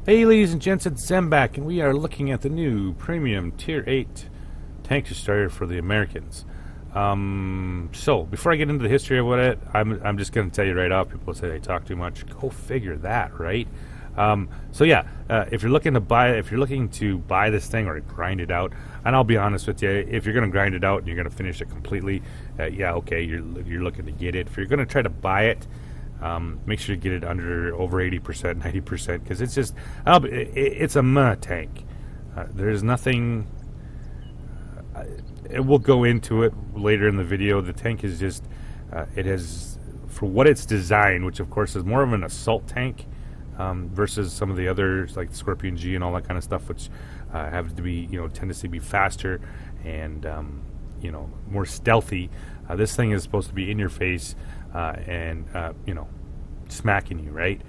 Hey ladies and gents, it's Zemback, and we are looking at the new premium Tier 8 tank destroyer for the Americans. So, before I get into the history of it, I'm just going to tell you right off, people say I talk too much. Go figure that, right? If you're looking to buy this thing or grind it out, and I'll be honest with you, if you're going to grind it out and you're going to finish it completely, you're looking to get it. If you're going to try to buy it, make sure you get it over 80%, 90%, because it's a meh tank. There's nothing. We'll go into it later in the video. The tank is just, it has, for what it's designed, which of course is more of an assault tank versus some of the others like Scorpion G and all that kind of stuff, which have to be, tend to be faster and more stealthy. This thing is supposed to be in your face and smacking you, right?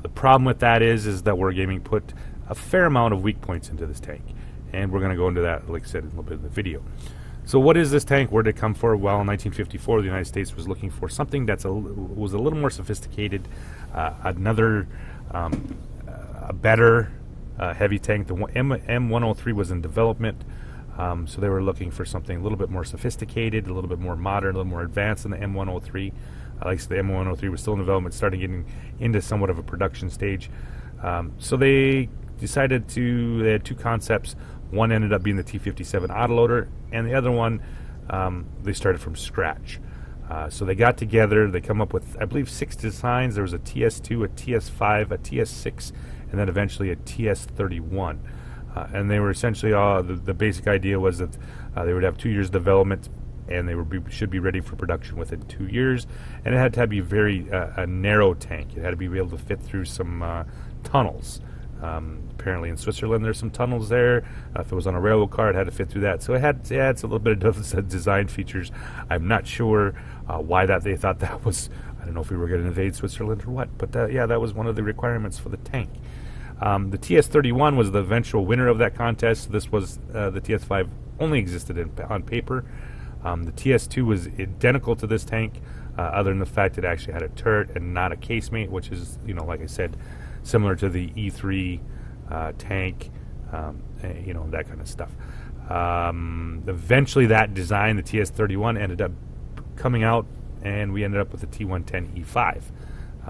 The problem with that is that Wargaming put a fair amount of weak points into this tank, and we're going to go into that, like I said, in a little bit of the video. So what is this tank? Where did it come from? Well, in 1954, the United States was looking for something that was a little more sophisticated, a better heavy tank. The M103 was in development, so they were looking for something a little bit more sophisticated, a little bit more modern, a little more advanced than the M103. Like I said, the M103 was still in development, starting getting into somewhat of a production stage. So they decided they had two concepts. One ended up being the T-57 autoloader, and the other one, they started from scratch. So they got together, they come up with, I believe, 6 designs. There was a TS-2, a TS-5, a TS-6, and then eventually a TS-31. And they were essentially the basic idea was that they would have 2 years development, and they should be ready for production within 2 years. And it had to be a narrow tank. It had to be able to fit through some tunnels. Apparently in Switzerland there's some tunnels there. If it was on a railroad car, it had to fit through that. So it had a little bit of design features. I'm not sure why they thought that was. I don't know if we were going to invade Switzerland or what, but that was one of the requirements for the tank. The TS-31 was the eventual winner of that contest. This was the TS-5 only existed on paper. The TS-2 was identical to this tank, other than the fact it actually had a turret and not a casemate, which is, like I said, similar to the E3 tank, that kind of stuff. Eventually that design, the TS-31, ended up coming out, and we ended up with the T-110E5,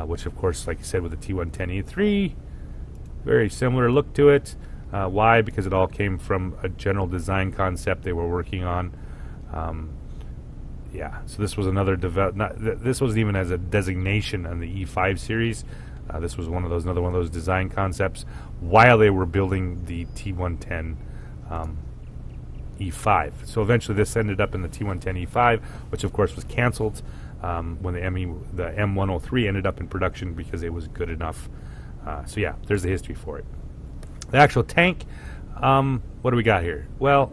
which of course, like I said, with the T-110E3, very similar look to it. Why? Because it all came from a general design concept they were working on. So this was this wasn't even as a designation on the E5 series. This was another one of those design concepts while they were building the T110 E5. So eventually this ended up in the T110 E5, which of course was canceled when the M103 ended up in production because it was good enough. There's the history for it. The actual tank, what do we got here? Well,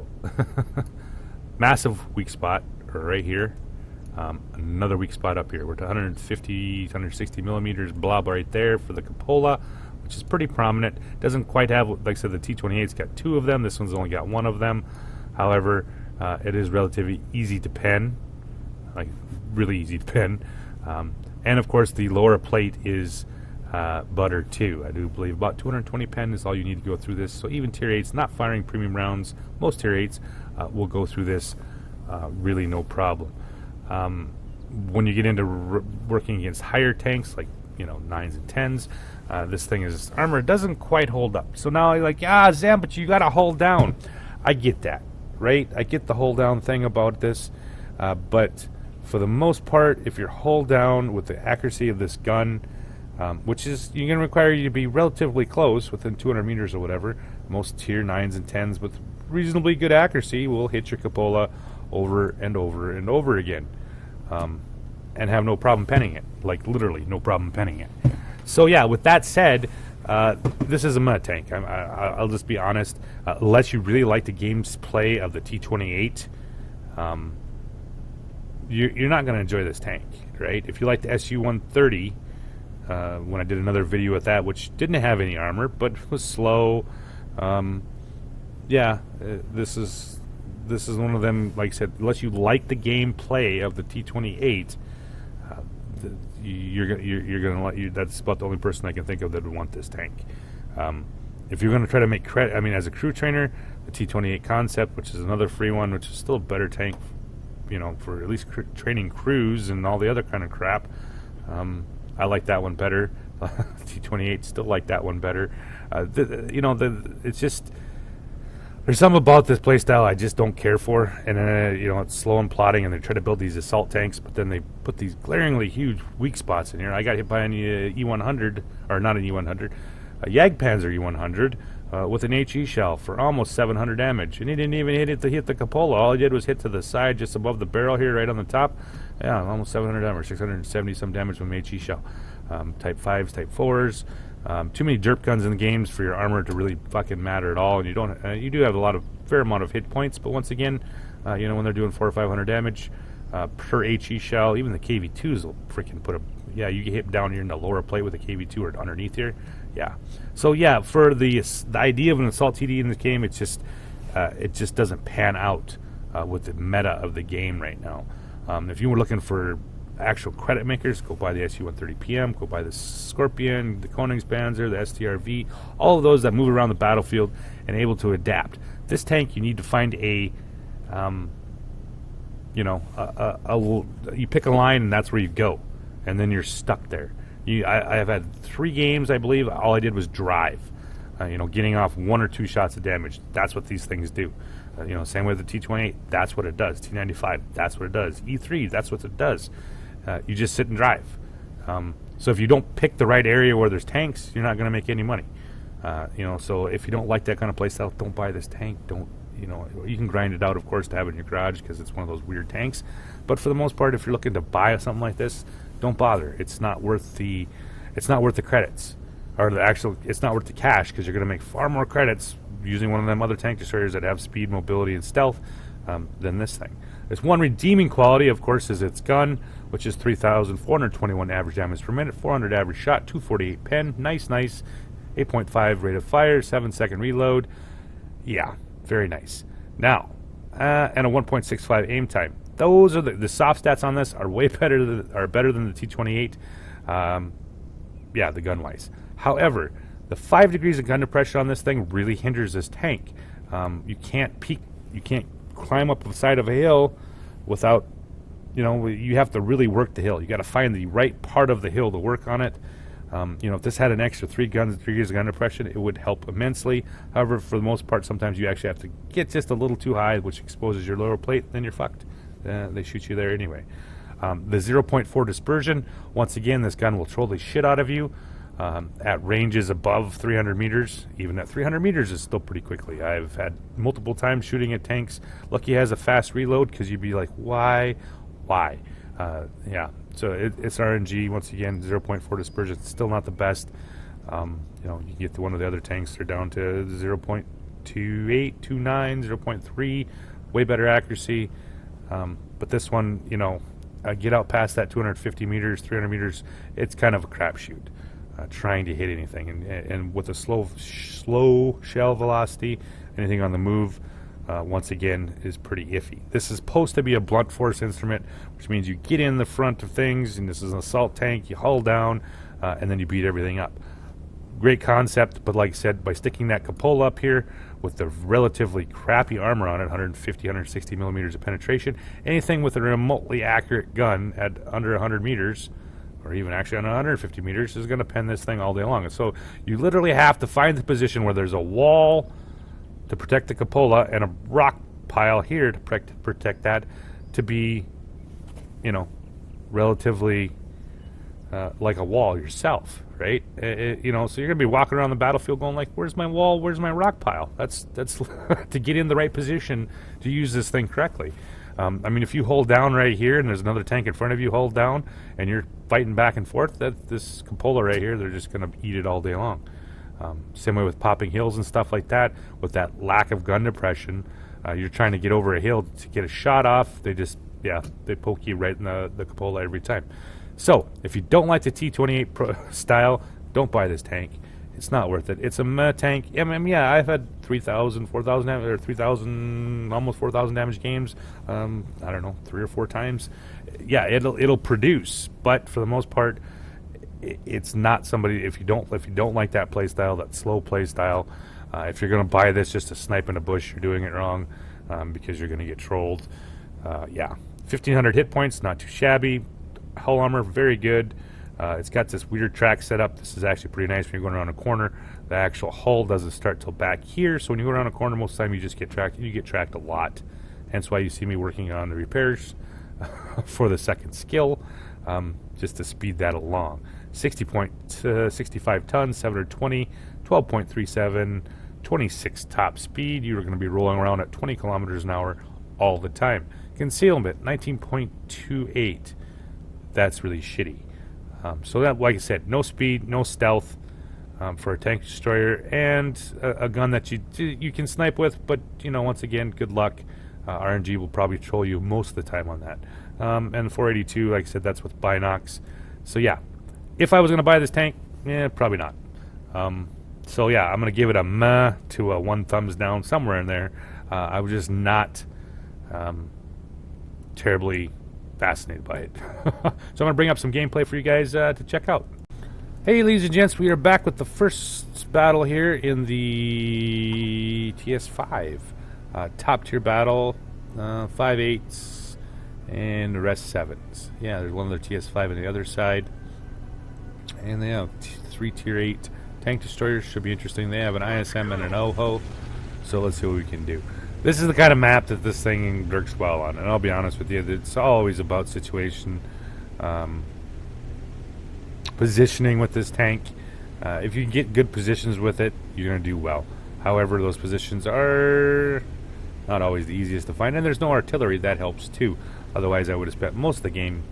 massive weak spot right here. Another weak spot up here. We're at 150, 160 millimeters blob right there for the cupola, which is pretty prominent. Doesn't quite have, like I said, the T-28's got 2 of them. This one's only got 1 of them. However, it is relatively easy to pen, like really easy to pen. And of course, the lower plate is butter too. I do believe about 220 pen is all you need to go through this. So even Tier 8s, not firing premium rounds, most Tier 8s will go through this really no problem. When you get into working against higher tanks like 9s and 10s, this thing's armor doesn't quite hold up. So now you're like, Zam, but you gotta hold down. I get that, right? I get the hold down thing about this, but for the most part, if you're hold down with the accuracy of this gun, which is you're going to require you to be relatively close, within 200 meters or whatever, most Tier 9s and 10s with reasonably good accuracy will hit your cupola over and over and over again, and have no problem penning it, like literally no problem penning it. So with that said, this is a mud tank. I'll just be honest. Unless you really like the game's play of the T-28, you're not going to enjoy this tank, right? If you like the SU-130, when I did another video with that, which didn't have any armor but was slow, this is one of them. Like I said, unless you like the gameplay of the T-28, you're gonna that's about the only person I can think of that would want this tank. If you're going to try to make credit, I mean, as a crew trainer, the T-28 concept, which is another free one, which is still a better tank, for at least training crews and all the other kind of crap. I like that one better. T-28 still like that one better. It's just, there's something about this playstyle I just don't care for, and it's slow and plodding, and they try to build these assault tanks, but then they put these glaringly huge weak spots in here. I got hit by an E100, or not an E100, a Jagdpanzer E100 with an HE shell for almost 700 damage, and he didn't even hit the cupola. All he did was hit to the side, just above the barrel here, right on the top. Yeah, almost 700 damage, 670 some damage from HE shell. Type 5s, Type 4s. Too many derp guns in the games for your armor to really fucking matter at all, and you do have a fair amount of hit points, but once again, when they're doing 400 or 500 damage per HE shell, even the KV2s will freaking you get hit down here in the lower plate with a KV2 or underneath here. Yeah. So yeah, for the idea of an assault TD in this game, it just doesn't pan out with the meta of the game right now. If you were looking for actual credit makers, go buy the SU-130 PM, go buy the Scorpion, the Koenigspanzer, the STRV, all of those that move around the battlefield and able to adapt. This tank, you need to find you pick a line and that's where you go, and then you're stuck there. I have had 3 games, I believe. All I did was drive, getting off 1 or 2 shots of damage. That's what these things do. Same with the T-28. That's what it does. T-95. That's what it does. E3. That's what it does. You just sit and drive. So if you don't pick the right area where there's tanks, you're not going to make any money. So if you don't like that kind of playstyle, don't buy this tank. You can grind it out, of course, to have it in your garage because it's one of those weird tanks. But for the most part, if you're looking to buy something like this, don't bother. It's not worth the credits, or it's not worth the cash, because you're going to make far more credits using one of them other tank destroyers that have speed, mobility, and stealth than this thing. There's one redeeming quality, of course, is its gun, which is 3,421 average damage per minute, 400 average shot, 248 pen. Nice. 8.5 rate of fire, 7-second reload. Yeah, very nice. Now, and a 1.65 aim time. Those are the soft stats on this are way better than the T-28. The gun wise. However, the 5 degrees of gun depression on this thing really hinders this tank. You can't climb up the side of a hill without, you have to really work the hill. You got to find the right part of the hill to work on it. If this had an extra 3 degrees of gun depression, it would help immensely. However, for the most part, sometimes you actually have to get just a little too high, which exposes your lower plate, then you're fucked. They shoot you there anyway. The 0.4 dispersion, once again, this gun will troll the shit out of you at ranges above 300 meters. Even at 300 meters is still pretty quickly. I've had multiple times shooting at tanks. Lucky has a fast reload, because you'd be like, why? So it's RNG. Once again, 0.4 dispersion, still not the best. You get to one of the other tanks, they're down to 0.28, 29, 0.3, way better accuracy. But this one, get out past that 250 meters, 300 meters, it's kind of a crapshoot trying to hit anything. And with a slow shell velocity, anything on the move, once again, is pretty iffy. This is supposed to be a blunt force instrument, which means you get in the front of things, and this is an assault tank, you hull down, and then you beat everything up. Great concept, but like I said, by sticking that cupola up here with the relatively crappy armor on it, 150, 160 millimeters of penetration, anything with a remotely accurate gun at under 100 meters, or even actually on 150 meters, is going to pen this thing all day long. And so you literally have to find the position where there's a wall to protect the cupola and a rock pile here to protect that, to be, relatively like a wall yourself, right? So you're gonna be walking around the battlefield going like, "Where's my wall? Where's my rock pile?" That's to get in the right position to use this thing correctly. If you hold down right here and there's another tank in front of you, hold down, and you're fighting back and forth, this cupola right here, they're just gonna eat it all day long. Same way with popping hills and stuff like that. With that lack of gun depression, you're trying to get over a hill to get a shot off. They poke you right in the cupola every time. So if you don't like the T-28 style, don't buy this tank. It's not worth it. It's a meh tank. I've had 3,000, 4,000, or 3,000, almost 4,000 damage games. 3 or 4 times. Yeah, it'll produce, but for the most part, it's not somebody, if you don't like that play style, that slow play style, if you're going to buy this just to snipe in a bush, you're doing it wrong, because you're going to get trolled. Yeah, 1,500 hit points, not too shabby. Hull armor, very good. It's got this weird track set up. This is actually pretty nice when you're going around a corner. The actual hull doesn't start till back here, so when you go around a corner, most of the time you just get tracked. You get tracked a lot. Hence why you see me working on the repairs for the second skill, just to speed that along. 60.65 tons, 720, 12.37, 26 top speed. You're going to be rolling around at 20 kilometers an hour all the time. Concealment, 19.28. That's really shitty. So that, like I said, no speed, no stealth for a tank destroyer, and a gun that you can snipe with. But once again, good luck. RNG will probably troll you most of the time on that. And 482, like I said, that's with binocs. So yeah, if I was going to buy this tank, probably not. So yeah, I'm going to give it a meh to a 1 thumbs down, somewhere in there. I was just not terribly fascinated by it. So I'm going to bring up some gameplay for you guys to check out. Hey, ladies and gents, we are back with the first battle here in the TS-5. Top tier battle, 5.8s, and the rest 7s. Yeah, there's one other TS-5 on the other side. And they have 3 tier 8 tank destroyers. Should be interesting. They have an ISM and an OHO. So let's see what we can do. This is the kind of map that this thing works well on. And I'll be honest with you, it's always about situation, positioning with this tank. If you get good positions with it, you're going to do well. However, those positions are not always the easiest to find. And there's no artillery. That helps too. Otherwise, I would have spent most of the game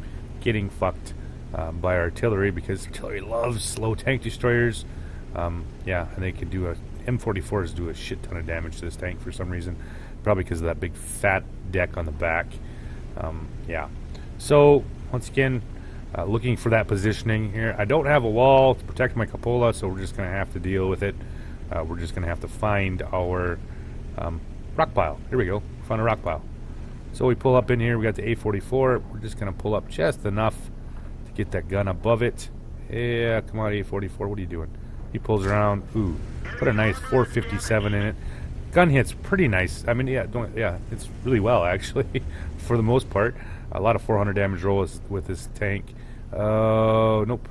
getting fucked by artillery, because artillery loves slow tank destroyers. Yeah, and they can do M44s do a shit ton of damage to this tank for some reason. Probably because of that big fat deck on the back. Yeah. So, once again, looking for that positioning here. I don't have a wall to protect my cupola, so we're just going to have to deal with it. We're just going to have to find our rock pile. Here we go. Found a rock pile. So we pull up in here. We got the A44. We're just going to pull up just enough to get that gun above it. Yeah, come on, A44. What are you doing? He pulls around. Ooh, put a nice 457 in it. Gun hit's pretty nice. I mean, yeah, it's really well, actually, for the most part. A lot of 400 damage roll with this tank. Oh, nope.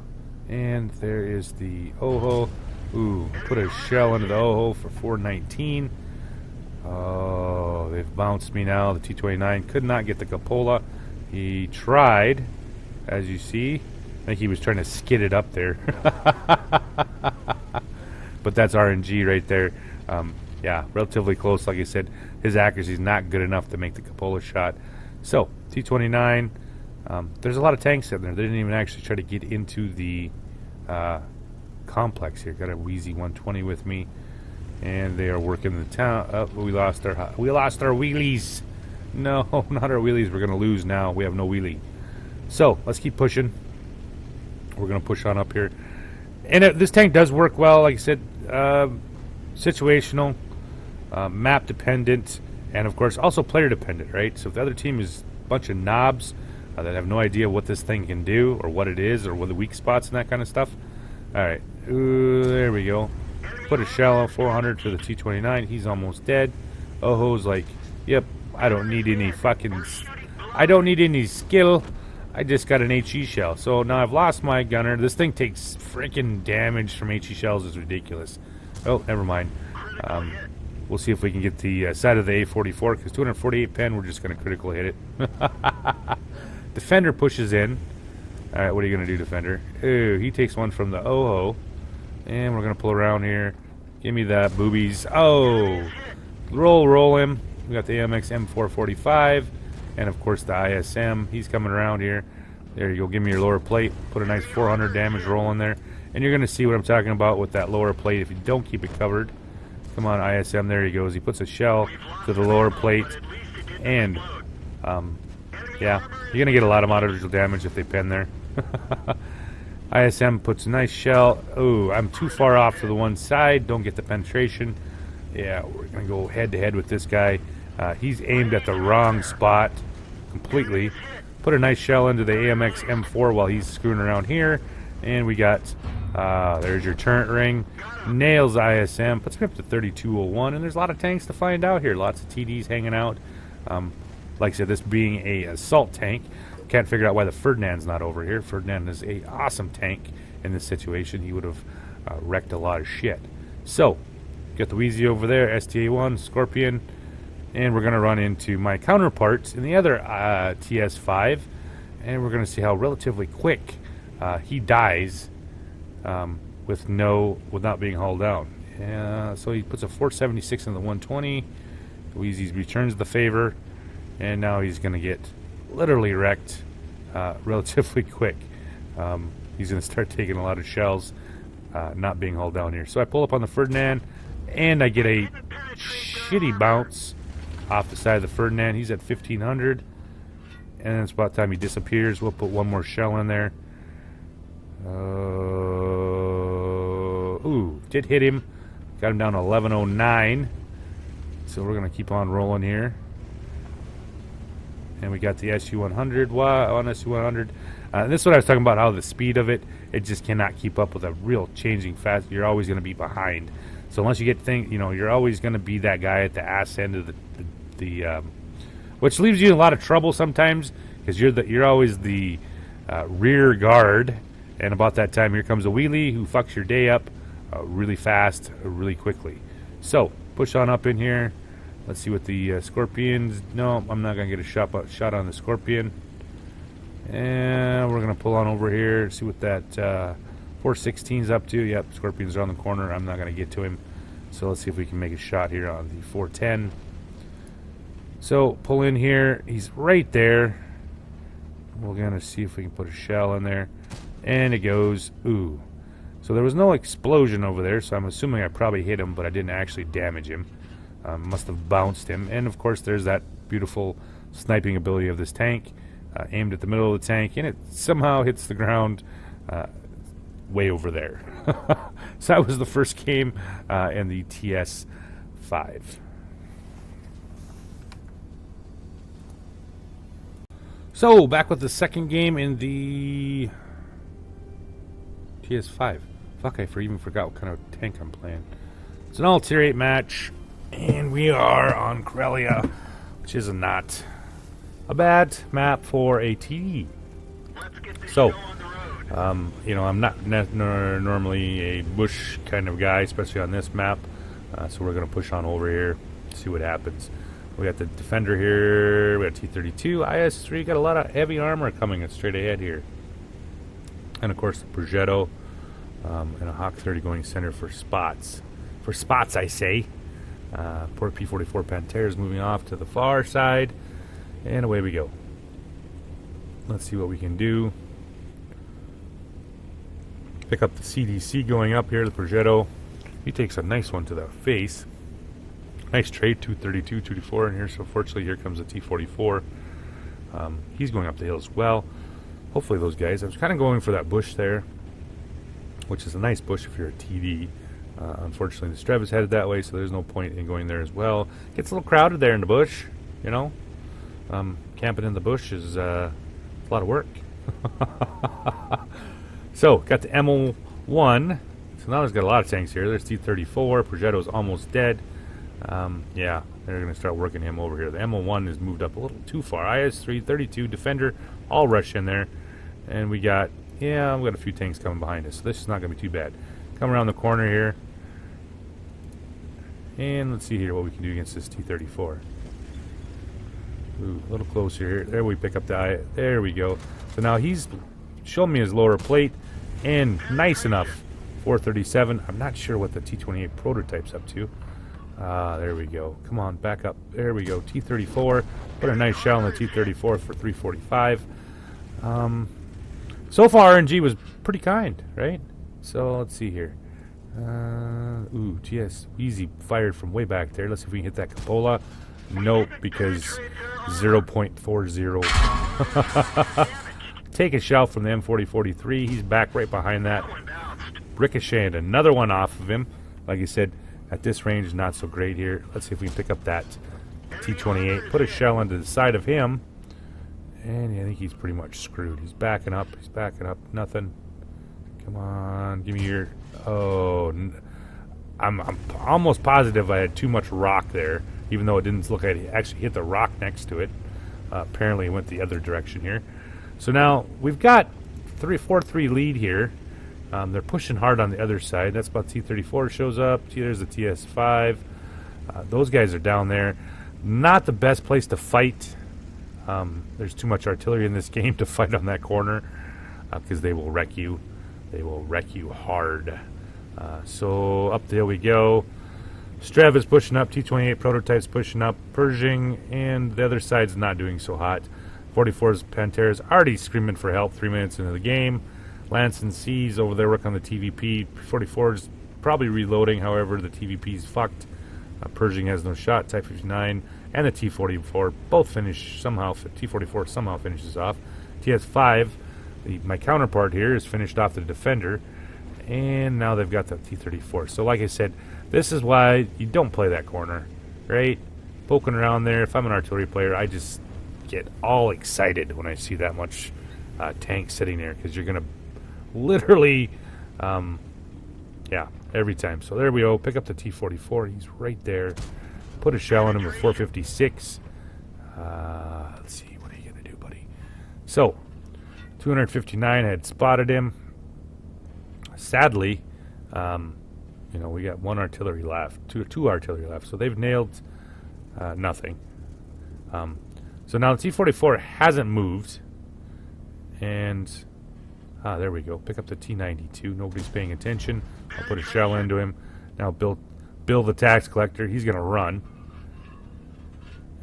And there is the OHO. Ooh, put a shell into the OHO for 419. Oh, they've bounced me now. The T-29 could not get the cupola. He tried, as you see. I think he was trying to skid it up there. But that's RNG right there. Yeah, relatively close. Like I said, his accuracy is not good enough to make the cupola shot. So, T-29. There's a lot of tanks in there. They didn't even actually try to get into the complex here. Got a Wheezy 120 with me, and they are working the town. Oh, we lost our wheelies. No, not our wheelies. We're gonna lose now. We have no wheelie. So let's keep pushing. We're gonna push on up here, and this tank does work well. Like I said, situational, map dependent, and of course also player dependent. Right. So if the other team is a bunch of knobs that have no idea what this thing can do or what it is or what the weak spots and that kind of stuff. All right, ooh, there we go. Put a shell on 400 for the T-29. He's almost dead. Oho's like, yep, I don't need any skill. I just got an HE shell. So now I've lost my gunner. This thing takes freaking damage from HE shells. It's ridiculous. Oh, never mind. We'll see if we can get the side of the A44, because 248 pen, we're just going to critical hit it. Defender pushes in. All right, what are you going to do, Defender? Ooh, he takes one from the OHO. And we're going to pull around here. Give me the boobies. Oh! Roll him. We got the AMX M445. And, of course, the ISM. He's coming around here. There you go. Give me your lower plate. Put a nice 400 damage roll in there. And you're going to see what I'm talking about with that lower plate if you don't keep it covered. Come on, ISM. There he goes. He puts a shell to the lower plate. And, yeah, you're going to get a lot of moderate damage if they pen there. ISM puts a nice shell. Oh, I'm too far off to the one side. Don't get the penetration. Yeah, we're going to go head-to-head with this guy. He's aimed at the wrong spot completely. Put a nice shell into the AMX M4 while he's screwing around here. And we got, there's your turret ring. Nails ISM, puts me up to 3201. And there's a lot of tanks to find out here. Lots of TDs hanging out. Like I said, this being a assault tank, can't figure out why the Ferdinand's not over here. Ferdinand is a awesome tank in this situation. He would have wrecked a lot of shit. So, got the Wheezy over there, STA-1, Scorpion, and we're going to run into my counterparts in the other TS-5, and we're going to see how relatively quick he dies without being hauled down. So he puts a 476 in the 120. Wheezy returns the favor, and now he's going to get literally wrecked relatively quick. He's going to start taking a lot of shells, not being hauled down here. So I pull up on the Ferdinand, and I get a shitty bounce off the side of the Ferdinand. He's at 1500, and it's about time he disappears. We'll put one more shell in there. Ooh, did hit him. Got him down to 1109. So we're going to keep on rolling here. And we got the SU-100 on SU-100. This is what I was talking about, how the speed of it just cannot keep up with a real changing fast. You're always going to be behind. So unless you get things, you're always going to be that guy at the ass end of the which leaves you in a lot of trouble sometimes, because you're always the rear guard. And about that time, here comes a wheelie who fucks your day up really fast, really quickly. So push on up in here. Let's see what the Scorpions... No, I'm not going to get a shot on the Scorpion. And we're going to pull on over here, see what that 416's up to. Yep, Scorpion's around the corner. I'm not going to get to him. So let's see if we can make a shot here on the 410. So pull in here. He's right there. We're going to see if we can put a shell in there. And it goes. Ooh. So there was no explosion over there, so I'm assuming I probably hit him, but I didn't actually damage him. Must have bounced him. And of course there's that beautiful sniping ability of this tank, aimed at the middle of the tank, and it somehow hits the ground way over there. So that was the first game in the TS-5. So back with the second game in the TS-5. Fuck, I even forgot what kind of tank I'm playing. It's an all-tier 8 match. And we are on Corellia, which is not a bad map for a TD. So, I'm not normally a bush kind of guy, especially on this map. So we're going to push on over here, see what happens. We got the Defender here, we got T-32, IS-3, got a lot of heavy armor coming straight ahead here. And of course the Progetto, and a Hawk 30 going center for spots. For spots, I say. Poor P-44 Pantera is moving off to the far side, and away we go. Let's see what we can do. Pick up the CDC going up here, the Progetto. He takes a nice one to the face. Nice trade, 232, 224, and here, so fortunately here comes the T-44. He's going up the hill as well. Hopefully those guys, I was kind of going for that bush there, which is a nice bush if you're a TD. Unfortunately, the Strev is headed that way, so there's no point in going there as well. Gets a little crowded there in the bush, Camping in the bush is a lot of work. So, got the MO1. So now there's got a lot of tanks here. There's T-34. Progetto's almost dead. Yeah, they're going to start working him over here. The MO1 is moved up a little too far. IS-3, 32, Defender, all rush in there. And we got a few tanks coming behind us. So this is not going to be too bad. Come around the corner here. And let's see here what we can do against this T-34. Ooh, a little closer here. There we pick up the eye. There we go. So now he's shown me his lower plate. And nice enough. 437. I'm not sure what the T-28 prototype's up to. There we go. Come on, back up. There we go. T-34. Put a nice shell on the T-34 for 345. So far, RNG was pretty kind, right? So let's see here. Ooh, GS easy fired from way back there. Let's see if we can hit that cupola. Nope, because 0.40. Take a shell from the M4043. He's back right behind that. Ricocheted another one off of him. Like I said, at this range, not so great here. Let's see if we can pick up that T-28. Put a shell into the side of him. And I think he's pretty much screwed. He's backing up. Nothing. Come on, give me your... Oh, I'm almost positive I had too much rock there, even though it didn't look like it actually hit the rock next to it. Apparently it went the other direction here. So now we've got 4-3 lead here. They're pushing hard on the other side. That's about T-34 shows up. There's the TS-5. Those guys are down there. Not the best place to fight. There's too much artillery in this game to fight on that corner because they will wreck you. They will wreck you hard. So up the hill we go. Strev is pushing up. T-28 prototype's pushing up. Pershing, and the other side's not doing so hot. 44's Pantera's already screaming for help 3 minutes into the game. Lance and C's over there work on the TVP. 44's probably reloading, however, the TVP's fucked. Pershing has no shot. Type 59 and the T-44 both finish somehow. T-44 somehow finishes off. TS-5, my counterpart here, is finished off the Defender. And now they've got the T-34. So like I said, this is why you don't play that corner, right? Poking around there. If I'm an artillery player, I just get all excited when I see that much tank sitting there, because you're going to literally, yeah, every time. So there we go. Pick up the T-44. He's right there. Put a shell in him with 456. Let's see. What are you going to do, buddy? So, 259 had spotted him. Sadly, you know, we got one artillery left. Two artillery left. So they've nailed nothing. So now the T-44 hasn't moved. And... there we go. Pick up the T-92. Nobody's paying attention. I'll put a shell into him. Now Bill the tax collector. He's going to run.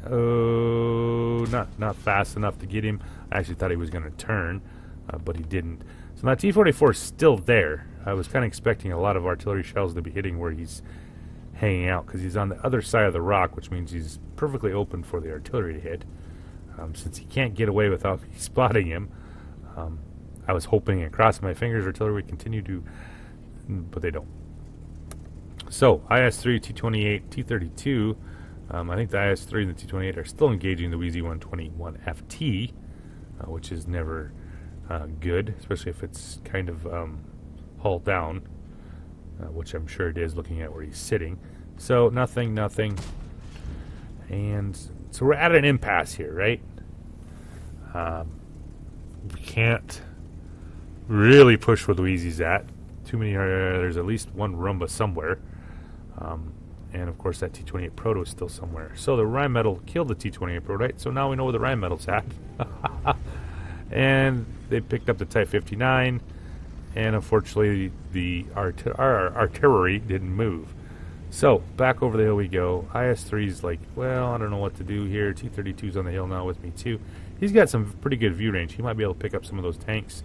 Oh, not fast enough to get him. I actually thought he was going to turn, but he didn't. So now T-44 is still there. I was kind of expecting a lot of artillery shells to be hitting where he's hanging out, because he's on the other side of the rock, which means he's perfectly open for the artillery to hit. Since he can't get away without me spotting him, I was hoping and crossing my fingers artillery would continue to, but they don't. So, IS-3, T-28, T-32, I think the IS-3 and the T-28 are still engaging the WZ-121FT, which is never good, especially if it's kind of hull down, which I'm sure it is looking at where he's sitting. So, nothing. And so we're at an impasse here, right? We can't really push where Louisi's at. Too many. There's at least one Rumba somewhere, and of course that T-28 Proto is still somewhere. So the Rheinmetall killed the T-28 Proto, right? So now we know where the Rheinmetall's at. And they picked up the Type 59, and unfortunately our artillery didn't move. So back over the hill we go. IS-3's like, well, I don't know what to do here. T-32's on the hill now with me too. He's got some pretty good view range. He might be able to pick up some of those tanks.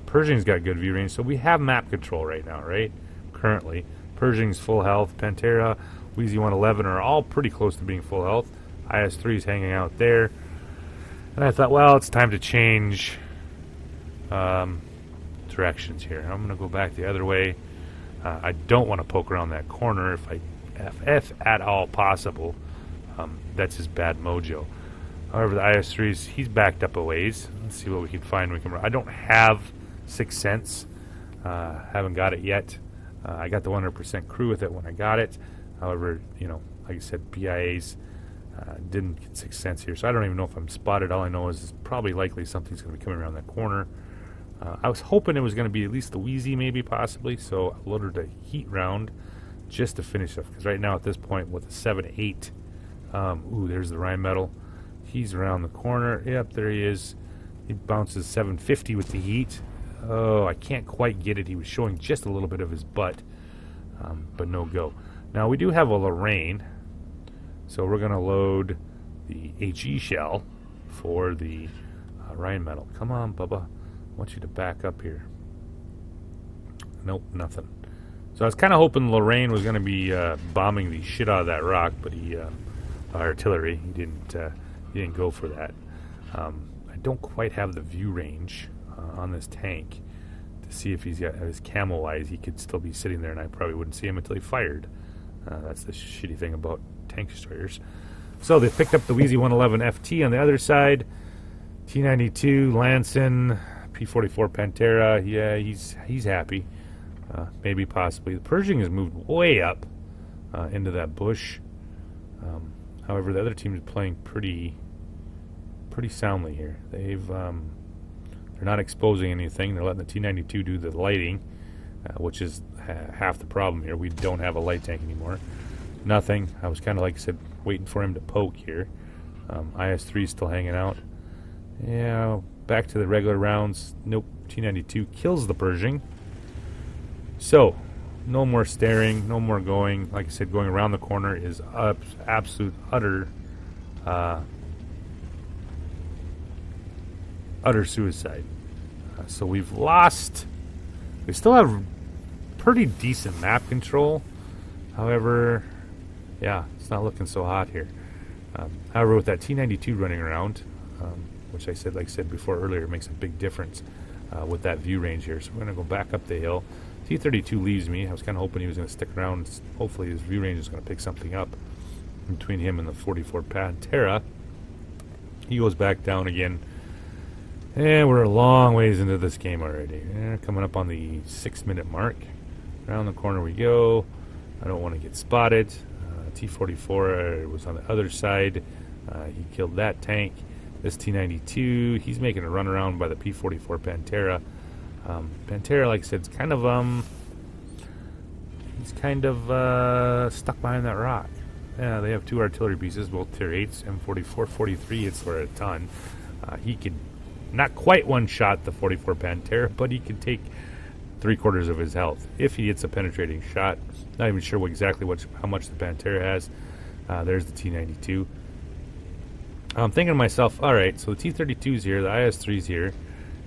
Pershing's got good view range, so we have map control right now, right? Currently. Pershing's full health. Pantera, Wheezy 111 are all pretty close to being full health. IS-3's hanging out there. And I thought, well, it's time to change directions here. I'm going to go back the other way. I don't want to poke around that corner if at all possible. That's his bad mojo. However, the IS-3's, he's backed up a ways. Let's see what we can find. I don't have Sixth Sense. Haven't got it yet. I got the 100% crew with it when I got it. However, you know, like I said, PIAs didn't get Sixth Sense here, so I don't even know if I'm spotted. All I know is it's probably likely something's going to be coming around that corner. I was hoping it was going to be at least the Wheezy, maybe, possibly, so I loaded a heat round just to finish up, because right now at this point with the 7.8, ooh, there's the Rheinmetall. He's around the corner. Yep, there he is. He bounces 750 with the heat. Oh, I can't quite get it. He was showing just a little bit of his butt, but no go. Now, we do have a Lorraine, so we're going to load the HE shell for the Rheinmetall. Come on, Bubba. I want you to back up here. Nope, nothing. So I was kind of hoping Lorraine was going to be bombing the shit out of that rock, but artillery, he didn't go for that. I don't quite have the view range on this tank to see if he's got his camo eyes. He could still be sitting there, and I probably wouldn't see him until he fired. That's the shitty thing about tank destroyers. So they picked up the Wheezy 111 FT on the other side. T-92, Lanson, P-44 Pantera, yeah, he's happy. Maybe, possibly. The Pershing has moved way up into that bush. However, the other team is playing pretty soundly here. They're not exposing anything. They're letting the T-92 do the lighting, which is half the problem here. We don't have a light tank anymore. Nothing. I was kind of, like I said, waiting for him to poke here. IS-3 is still hanging out. Yeah, back to the regular rounds. Nope. T-92 kills the Pershing. So, no more staring, no more going. Like I said, going around the corner is absolute, utter suicide. So we've lost. We still have pretty decent map control. However, yeah, it's not looking so hot here. However, with that T-92 running around, which I said, like I said before earlier, makes a big difference with that view range here. So we're going to go back up the hill. T-32 leaves me. I was kind of hoping he was going to stick around. Hopefully his view range is going to pick something up between him and the 44 Pantera. He goes back down again. And we're a long ways into this game already. Coming up on the 6-minute mark. Around the corner we go. I don't want to get spotted. T-44 was on the other side. He killed that tank. This T-92, he's making a run around by the P-44 Pantera. Pantera, like I said, is kind of he's kind of stuck behind that rock. Yeah, they have 2 artillery pieces, both tier 8s. M44, 43 hits for a ton. He could not quite one-shot the 44 Pantera, but he could take 3/4 of his health if he hits a penetrating shot. Not even sure exactly how much the Pantera has. There's the T-92. I'm thinking to myself, all right, so the T-32's here, the IS-3's here,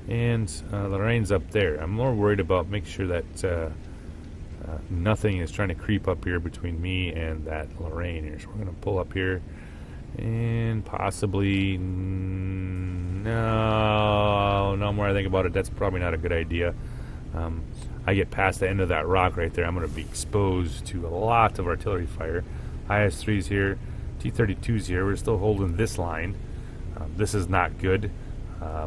and Lorraine's up there. I'm more worried about making sure that nothing is trying to creep up here between me and that Lorraine here. So we're going to pull up here, and possibly, no more I think about it, that's probably not a good idea. I get past the end of that rock right there, I'm going to be exposed to a lot of artillery fire. IS-3's here, T-32's here. We're still holding this line. This is not good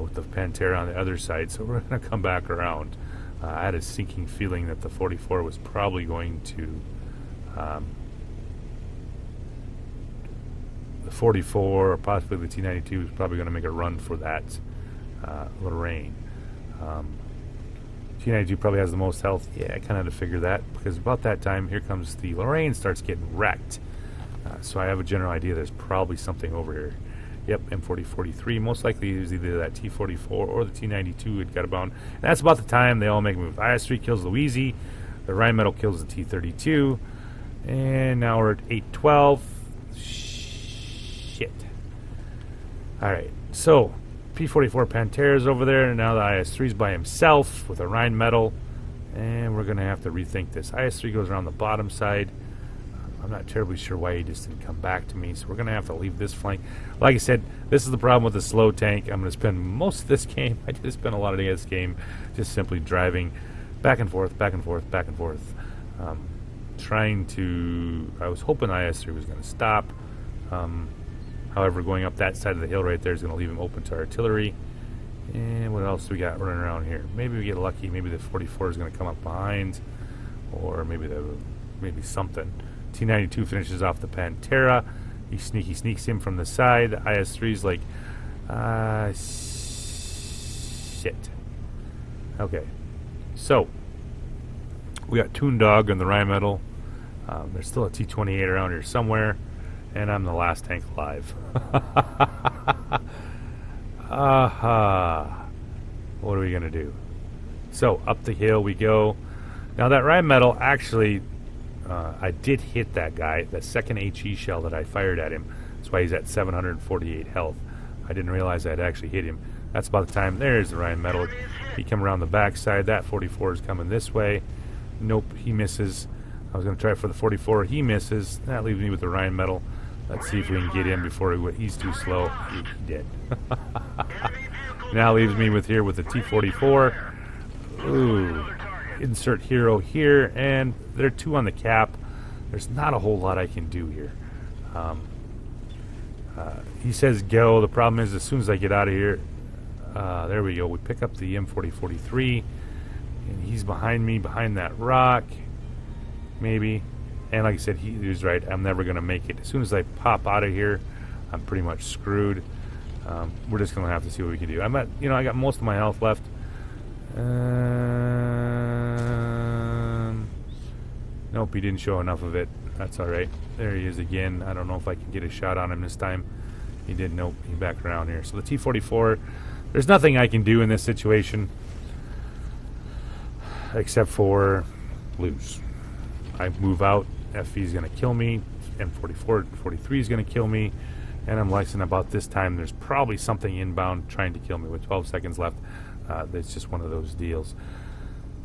with the Pantera on the other side, so we're going to come back around. I had a sinking feeling that the 44 was probably going to the 44 or possibly the T-92 was probably going to make a run for that Lorraine. T-92 probably has the most health. Yeah, I kind of had to figure that, because about that time, here comes the Lorraine, starts getting wrecked. So I have a general idea there's probably something over here. Yep, M40-43. Most likely it was either that T-44 or the T-92 had got abound. And that's about the time they all make a move. IS-3 kills Louisi. The Rheinmetall kills the T-32. And now we're at 812. Shit. Alright, so P-44 Pantera's over there, and now the IS-3's by himself with a Rheinmetall. And we're going to have to rethink this. IS-3 goes around the bottom side. I'm not terribly sure why he just didn't come back to me, so we're going to have to leave this flank. Like I said, this is the problem with the slow tank. I'm going to spend most of this game, I did spend a lot of this game, just simply driving back and forth, back and forth, back and forth. Trying to, I was hoping IS-3 was going to stop. However, going up that side of the hill right there is going to leave him open to artillery. And what else do we got running around here? Maybe we get lucky. Maybe the 44 is going to come up behind, or maybe something. T-92 finishes off the Pantera. He sneaks him from the side. The IS-3's like, shit. Okay, so we got Toondog and the Rheinmetall. There's still a T-28 around here somewhere, and I'm the last tank alive. What are we gonna do? So up the hill we go. Now that Rheinmetall actually, I did hit that guy, that second HE shell that I fired at him. That's why he's at 748 health. I didn't realize I'd actually hit him. That's about the time. There's the Rheinmetall. He come around the backside. That 44 is coming this way. Nope, he misses. I was going to try for the 44. He misses. That leaves me with the Rheinmetall. Let's see if we can get in before he's too slow. He did. Now leaves me with the T-44. Ooh. Insert hero here, and there are 2 on the cap. There's not a whole lot I can do here. He says go. The problem is, as soon as I get out of here, There we go. We pick up the M4043, and he's behind me, behind that rock, maybe. And like I said, he was right. I'm never going to make it. As soon as I pop out of here, I'm pretty much screwed. We're just going to have to see what we can do. I'm at, I got most of my health left. Nope, he didn't show enough of it. That's all right. There he is again. I don't know if I can get a shot on him this time. He didn't. Nope, he backed around here. So the T-44, there's nothing I can do in this situation except for lose. I move out. FV is going to kill me. M44, 43 is going to kill me. And I'm licensing about this time. There's probably something inbound trying to kill me with 12 seconds left. It's just one of those deals.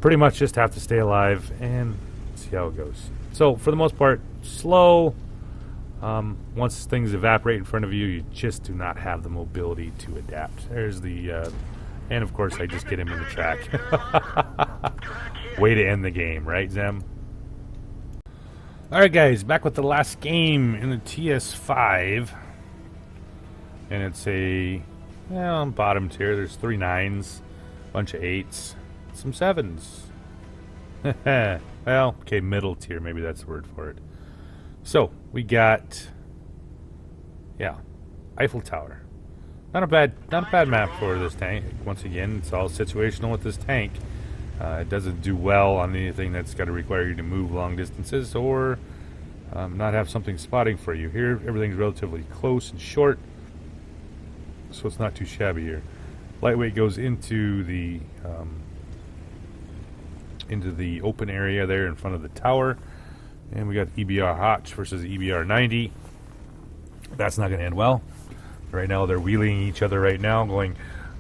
Pretty much just have to stay alive and see how it goes. So for the most part, slow. Once things evaporate in front of you, you just do not have the mobility to adapt. There's the, and of course I just get him in the track. Way to end the game, right, Zem? Alright guys, back with the last game in the TS-5. And it's a, well, bottom tier. There's 3 9s, bunch of 8s, some 7s. Well, okay, middle tier, maybe that's the word for it. So, we got, yeah, Eiffel Tower. Not a bad map for this tank. Once again, it's all situational with this tank. It doesn't do well on anything that's got to require you to move long distances or not have something spotting for you. Here, everything's relatively close and short, so it's not too shabby here. Lightweight goes into the open area there in front of the tower, and we got EBR Hotch versus EBR 90. That's not going to end well. Right now they're wheeling each other right now, going,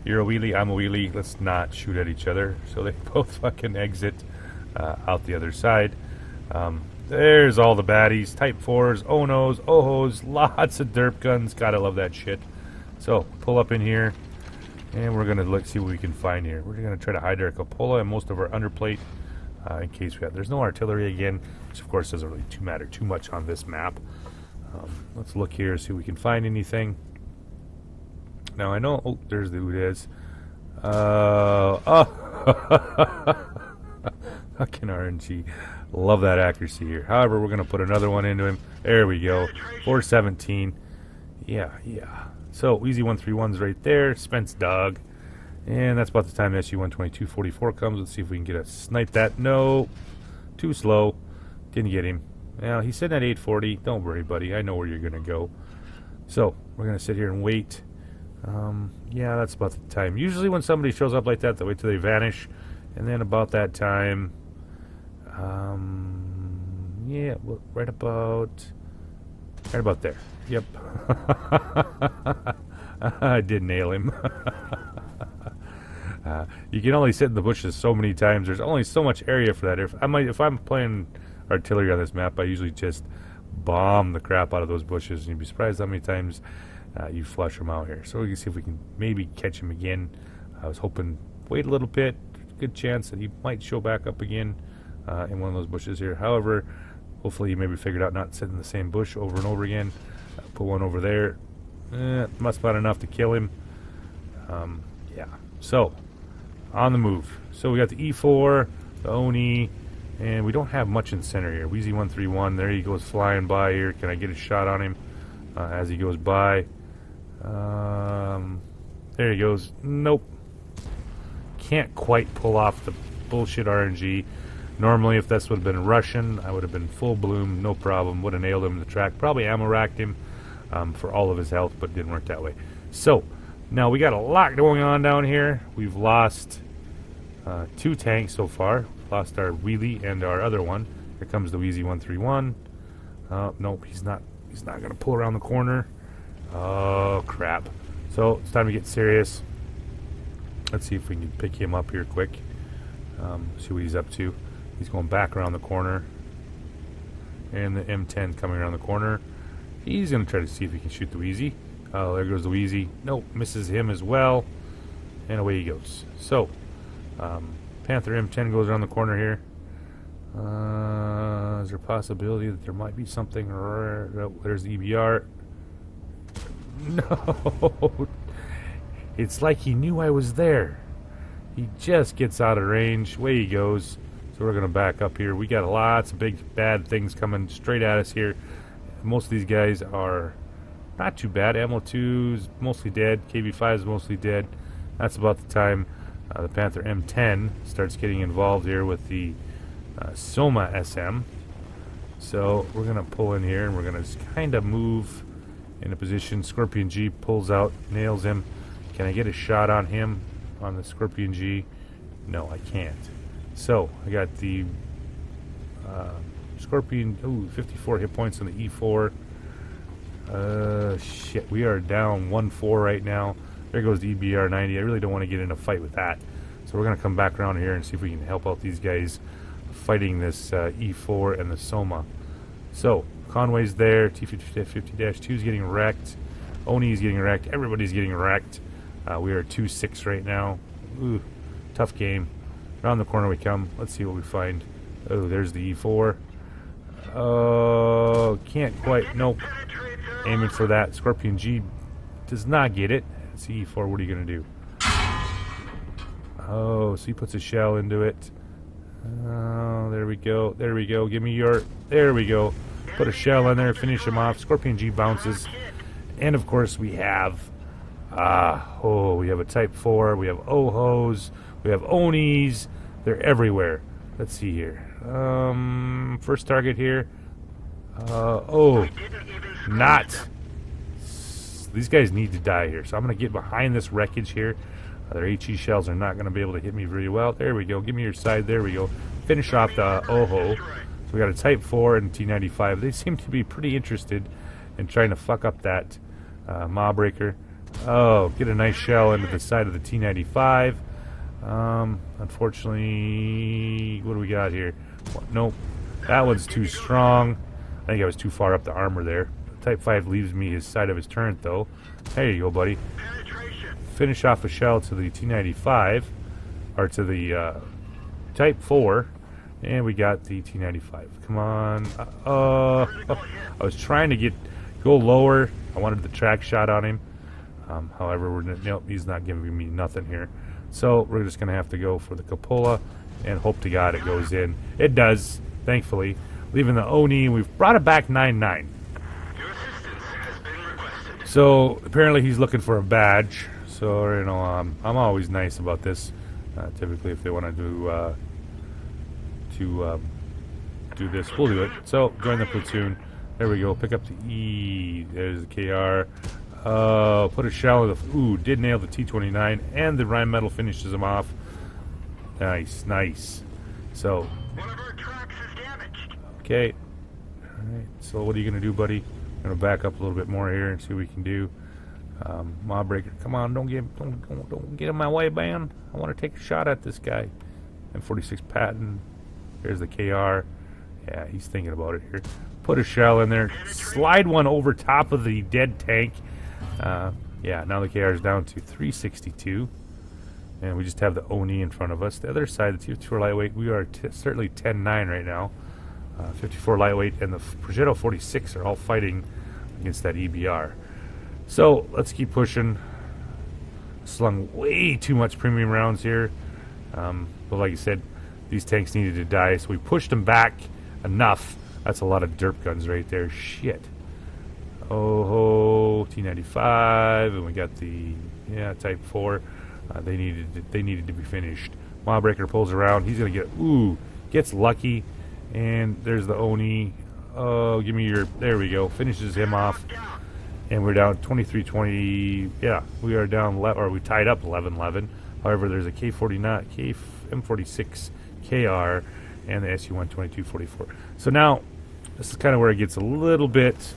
you're a wheelie, I'm a wheelie, let's not shoot at each other. So they both fucking exit out the other side. There's all the baddies, Type 4s, Onos, Ohos, lots of derp guns. Gotta love that shit. So pull up in here, and we're gonna look, see what we can find here. We're gonna try to hide our cupola and most of our underplate in case we have. There's no artillery again, which of course doesn't really matter too much on this map. Let's look here, see if we can find anything. Now I know, oh, there's the Udez. Fucking RNG. Love that accuracy here. However, we're going to put another one into him. There we go. 417. Yeah. So, easy 131's right there. Spence dog. And that's about the time the SU-122-44 comes. Let's see if we can get a snipe that. No. Too slow. Didn't get him. Well, he's sitting at 840. Don't worry, buddy. I know where you're going to go. So, we're going to sit here and wait. Yeah, that's about the time. Usually when somebody shows up like that, they wait till they vanish. And then about that time... yeah, well, right about there. Yep. I did nail him. You can only sit in the bushes so many times. There's only so much area for that. If I'm playing artillery on this map, I usually just bomb the crap out of those bushes, and you'd be surprised how many times you flush them out here. So we can see if we can maybe catch him again. I was hoping wait a little bit. Good chance that he might show back up again in one of those bushes here. However, hopefully he maybe figured out not to sit in the same bush over and over again. Put one over there. Must have been enough to kill him. Yeah. So, on the move. So we got the E4, the Oni, and we don't have much in center here. Wheezy 131, there he goes flying by here. Can I get a shot on him as he goes by? There he goes. Nope. Can't quite pull off the bullshit RNG. Normally, if this would have been Russian, I would have been full bloom, no problem. Would have nailed him in the track. Probably ammo racked him for all of his health, but it didn't work that way. So, now we got a lot going on down here. We've lost 2 tanks so far. Lost our wheelie and our other one. Here comes the Wheezy 131. Nope, he's not going to pull around the corner. Oh, crap. So, it's time to get serious. Let's see if we can pick him up here quick. See what he's up to. He's going back around the corner. And the M10 coming around the corner. He's going to try to see if he can shoot the Wheezy. Oh, there goes the Wheezy. Nope, misses him as well. And away he goes. So, Panther M10 goes around the corner here. Is there a possibility that there might be something? Oh, there's the EBR. No. It's like he knew I was there. He just gets out of range. Away he goes. So we're going to back up here. We got lots of big bad things coming straight at us here. Most of these guys are not too bad. Ammo 2 is mostly dead. KV-5 is mostly dead. That's about the time the Panther M10 starts getting involved here with the Soma SM. So we're going to pull in here and we're going to just kind of move in a position. Scorpion G pulls out, nails him. Can I get a shot on him on the Scorpion G? No, I can't. So I got the Scorpion, 54 hit points on the E4. Shit, we are down 1-4 right now. There goes the EBR-90. I really don't want to get in a fight with that. So we're going to come back around here and see if we can help out these guys fighting this E4 and the Soma. So, Conway's there. T-50-2 is getting wrecked. Oni's getting wrecked. Everybody's getting wrecked. We are 2-6 right now. Ooh, tough game. Around the corner we come. Let's see what we find. Oh, there's the E4. Oh, can't quite. Nope. Aiming for that. Scorpion G does not get it. It's the E4. What are you going to do? Oh, so he puts a shell into it. Oh, there we go. There we go. Give me your... There we go. Put a shell in there. Finish him off. Scorpion G bounces. And, of course, we have... we have a Type 4. We have OHOs. We have Onis. They're everywhere. Let's see here. First target here. Not. These guys need to die here. So I'm going to get behind this wreckage here. Their HE shells are not going to be able to hit me very well. There we go. Give me your side. There we go. Finish off the OHO. So we got a Type 4 and T-95. They seem to be pretty interested in trying to fuck up that Mawbreaker. Oh, get a nice shell into the side of the T-95. Unfortunately, what do we got here? Nope. That one's too strong. I think I was too far up the armor there. Type 5 leaves me his side of his turret, though. There you go, buddy. Finish off a shell to the T-95, or to the Type 4, and we got the T-95. Come on. I was trying to go lower. I wanted the track shot on him. However, nope, he's not giving me nothing here. So we're just going to have to go for the cupola and hope to God it goes in. It does, thankfully. Leaving the Oni, we've brought it back 9-9. So apparently he's looking for a badge. So, you know, I'm always nice about this. Typically, if they want to do this, we'll do it. So, join the platoon. There we go. Pick up the E. There's the KR. Put a shell in the... Ooh, did nail the T-29. And the Rheinmetall finishes him off. Nice, nice. So... One of our tracks is damaged. Okay. Alright, so what are you going to do, buddy? I'm going to back up a little bit more here and see what we can do. Mawbreaker, come on, don't get in my way, man. I want to take a shot at this guy. M46 Patton. There's the KR. Yeah, he's thinking about it here. Put a shell in there. Slide one over top of the dead tank. Yeah, now the KR is down to 362. And we just have the Oni in front of us. The other side, the T-54 lightweight, we are certainly 10-9 right now. 54 lightweight and the Progetto 46 are all fighting against that EBR. So let's keep pushing. Slung way too much premium rounds here. But like I said, these tanks needed to die, so we pushed them back enough. That's a lot of derp guns right there. Shit. Oh, T-95, and we got the Type 4. They needed to be finished. Mawbreaker pulls around. He's gonna gets lucky, and there's the Oni. Oh, give me your. There we go. Finishes him off. And we're down 23-20. Yeah, we are down, or we tied up 11-11. However, there's a M46 KR and the SU-122-44. So now, this is kind of where it gets a little bit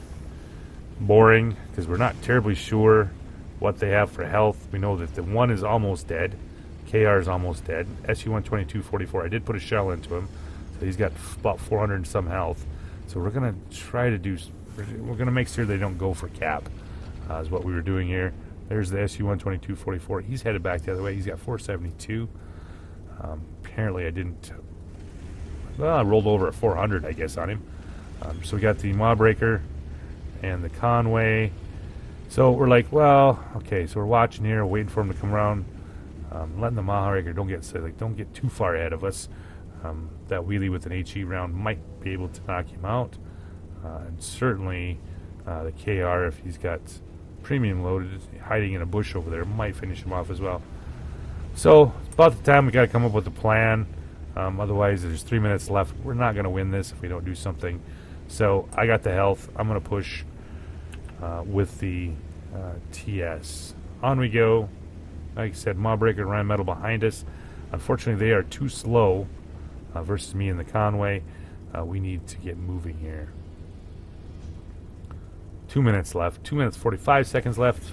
boring because we're not terribly sure what they have for health. We know that the one is almost dead. KR is almost dead. SU-122-44. I did put a shell into him, so he's got about 400 and some health. So we're gonna try to do. We're going to make sure they don't go for cap, is what we were doing here. There's the SU-122-44. He's headed back the other way. He's got 472. Apparently I didn't... Well, I rolled over at 400, I guess, on him. So we got the Mawbreaker and the Conway. So we're like, well, okay. So we're watching here, waiting for him to come around, letting the Maharager don't get too far ahead of us. That wheelie with an HE round might be able to knock him out, and certainly the KR, if he's got premium loaded, hiding in a bush over there, might finish him off as well. So it's about the time we got to come up with a plan. Otherwise, there's 3 minutes left. We're not going to win this if we don't do something. So I got the health. I'm going to push with the TS. On we go. Like I said, Mawbreaker and Rheinmetall behind us. Unfortunately, they are too slow versus me in the Conway. We need to get moving here. 2 minutes left. 2 minutes 45 seconds left.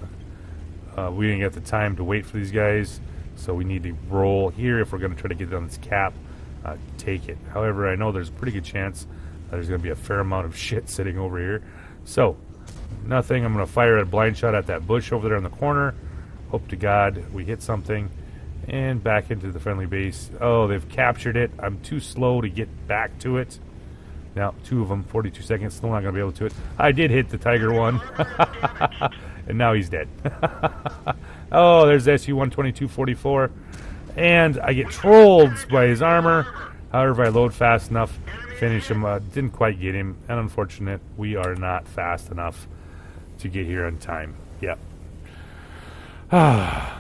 We didn't get the time to wait for these guys, so we need to roll here if we're going to try to get on this cap. Take it. However, I know there's a pretty good chance there's going to be a fair amount of shit sitting over here. So, nothing. I'm going to fire a blind shot at that bush over there in the corner. Hope to God we hit something. And back into the friendly base. Oh, they've captured it. I'm too slow to get back to it. Now, 2 of them, 42 seconds. Still not going to be able to it. I did hit the Tiger one. And now he's dead. Oh, there's SU-122-44. And I get trolled by his armor. However, I load fast enough to finish him. Didn't quite get him. And unfortunate, we are not fast enough to get here on time. Yep.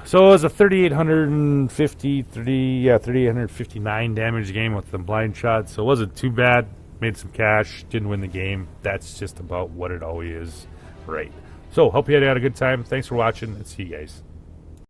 So it was a 3,859 damage game with the blind shot. So it wasn't too bad. Made some cash. Didn't win the game. That's just about what it always is. Right. So hope you had a good time. Thanks for watching, and see you guys.